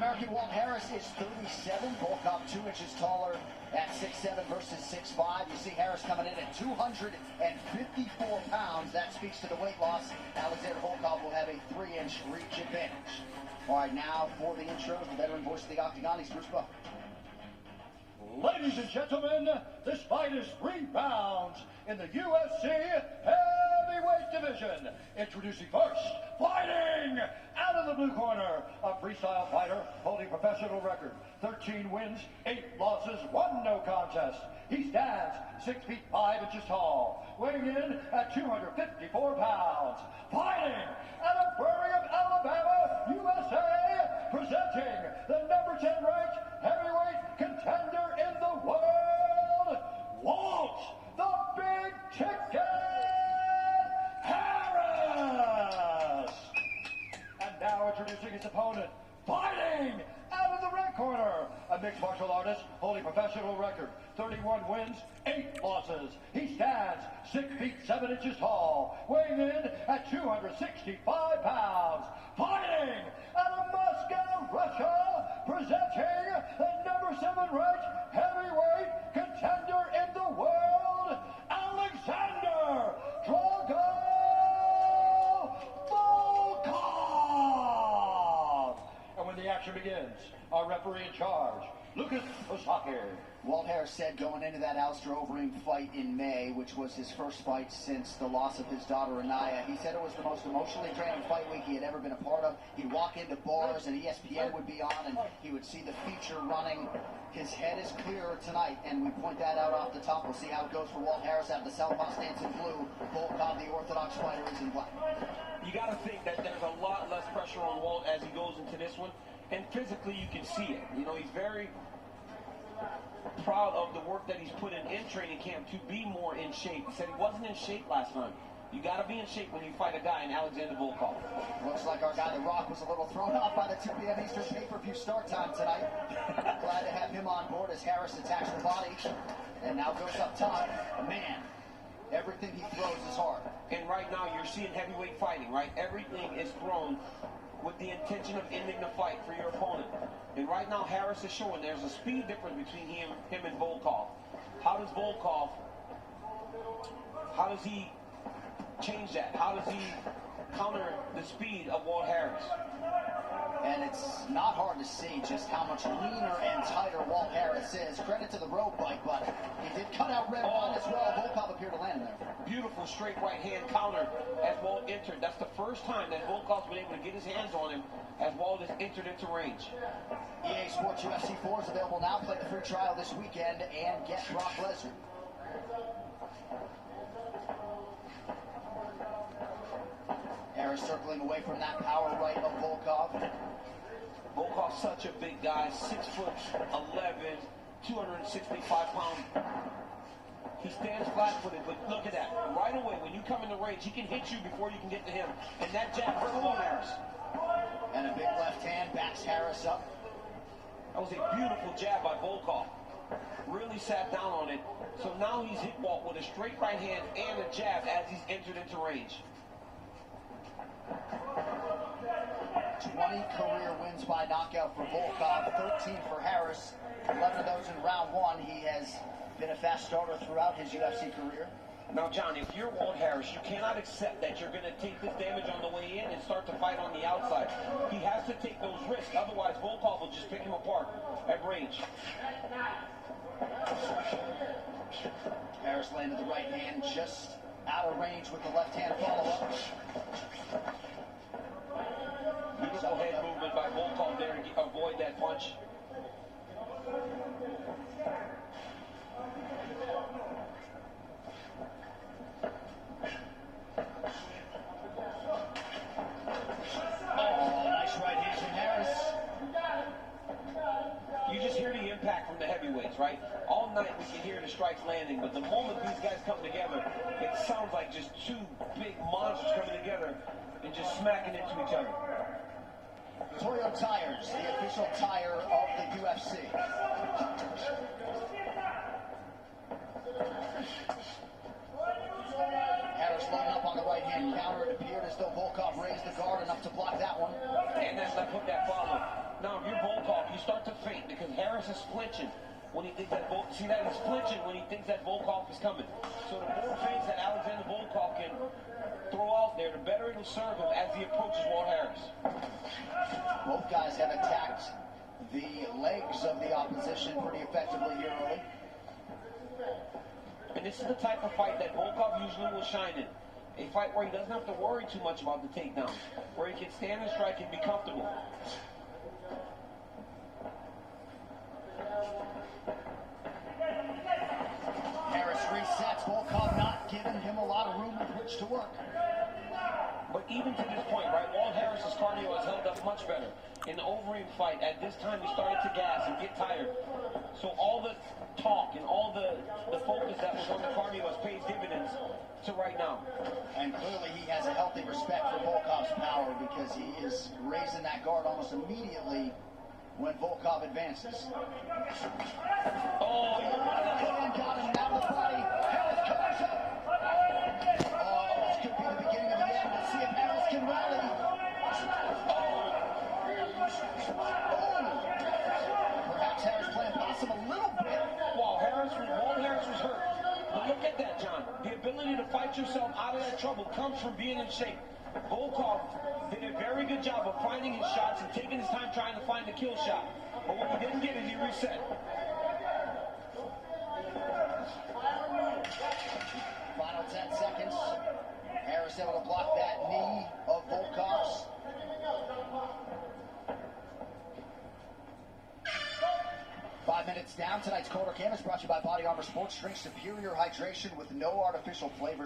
American Walt Harris is 37, volkov 2 inches taller at 6'7" versus 6'5". You see Harris coming in at 254 pounds. That speaks to the weight loss. Alexander Volkov will have a 3-inch reach advantage. All right, now for the intros, the veteran voice of the Octagon, he's Bruce Buck. Ladies and gentlemen, this fight is 3 rounds in the UFC heavyweight division. Introducing first, fighting out of the blue corner, a freestyle fighter holding professional record, 13 wins, 8 losses, 1 no contest. He stands 6 feet 5 inches tall, weighing in at 254 pounds. Fighting out of Birmingham, Alabama, USA, presenting the number 10 ranked heavyweight contender in the world, Walt, the Big Ticket Harris. And now introducing his opponent, fighting out of the red corner, a mixed martial artist holding professional record, 31 wins, 8 losses. He stands 6 feet 7 inches tall, weighing in at 265 pounds. Fighting out of Moscow, Russia, presenting the number 7 ranked heavyweight contender in the world, Alexander Drago Volkov. And when the action begins, our referee in charge, Lucas Osaki. Walt Harris said going into that Alistair Overeem fight in May, which was his first fight since the loss of his daughter Anaya, he said it was the most emotionally draining fight week he had ever been a part of. He'd walk into bars and ESPN would be on and he would see the feature running. His head is clearer tonight, and we point that out off the top. We'll see how it goes for Walt Harris out of the southpaw stance in blue. Volkov, the orthodox fighter, is in black. You got to think that there's a lot less pressure on Walt as he goes into this one, and physically you can see it. You know, he's very proud of the work that he's put in training camp to be more in shape. He said he wasn't in shape last time. You got to be in shape when you fight a guy in Alexander Volkov. Looks like our guy, The Rock, was a little thrown off by the 2 p.m. Eastern pay-per-view start time tonight. Glad to have him on board as Harris attacks the body. And now goes up top. Man, everything he throws is hard. And right now you're seeing heavyweight fighting, right? Everything is thrown with the intention of ending the fight for your opponent. And right now Harris is showing there's a speed difference between him and Volkov. How does he change that? How does he counter the speed of Walt Harris? And it's not hard to see just how much leaner and tighter Walt Harris is. Credit to the road bike, but he did cut out red one as well. Volkov appeared to land in there. Beautiful straight right hand counter as Walt entered. That's the first time that Volkov's been able to get his hands on him as Walt has entered into range. EA Sports UFC 4 is available now. Play the free trial this weekend and get Brock Lesnar. Harris circling away from that power right of Volkov. Volkov's such a big guy, 6'11", 265 pounds. He stands flat-footed, but look at that. Right away, when you come in the range, he can hit you before you can get to him. And that jab hurt Walt Harris. And a big left hand backs Harris up. That was a beautiful jab by Volkov. Really sat down on it. So now he's hit Walt with a straight right hand and a jab as he's entered into range. 20 career wins by knockout for Volkov, 13 for Harris, 11 of those in round 1. He has been a fast starter throughout his UFC career. Now, John, if you're Walt Harris, you cannot accept that you're going to take this damage on the way in and start to fight on the outside. He has to take those risks, otherwise Volkov will just pick him apart at range. Harris landed the right hand just out of range with the left hand follow-up. Beautiful head movement by Volkov there to avoid that punch. Oh, nice right hand from Harris. You just hear the impact from the heavyweights, right? All night we can hear the strikes landing, but the moment these guys come together, it sounds like just 2 big monsters coming together and just smacking into each other. Toyo Tires, the official tire of the UFC. Harris loading up on the right hand counter. It appeared as though Volkov raised the guard enough to block that one. And that left hook that follow. Now, if you're Volkov, Harris is flinching when he thinks that see that he's flinching when he thinks that Volkov is coming. So the more feints that Alexander Volkov can throw out there, the better it'll serve him as he approaches Walt Harris. Both guys have attacked the legs of the opposition pretty effectively here early. And this is the type of fight that Volkov usually will shine in. A fight where he doesn't have to worry too much about the takedowns, where he can stand and strike and be comfortable. Harris resets. Volkov not giving him a lot of room with which to work. But even to this point, right, Walt Harris's cardio has held up much better. In the Overeem fight, at this time, he started to gas and get tired. So all the talk and all the focus that was on the cardio has paid dividends to right now. And clearly he has a healthy respect for Volkov's power because he is raising that guard almost immediately when Volkov advances. Oh, And got him out of the body. Harris covers up. Oh, this could be the beginning of the end. Let's see if Harris can rally. Perhaps Harris playing possum a little bit. Walt Harris was hurt. But look at that, John. The ability to fight yourself out of that trouble comes from being in shape. Volkov did a very good job of finding his shots and taking his time trying to find the kill shot. But what he didn't get is he reset. Final 10 seconds. Harris able to block that knee of Volkov's. Five minutes down. Tonight's Quarter Canvas brought to you by Body Armor Sports. Drink superior hydration with no artificial flavors.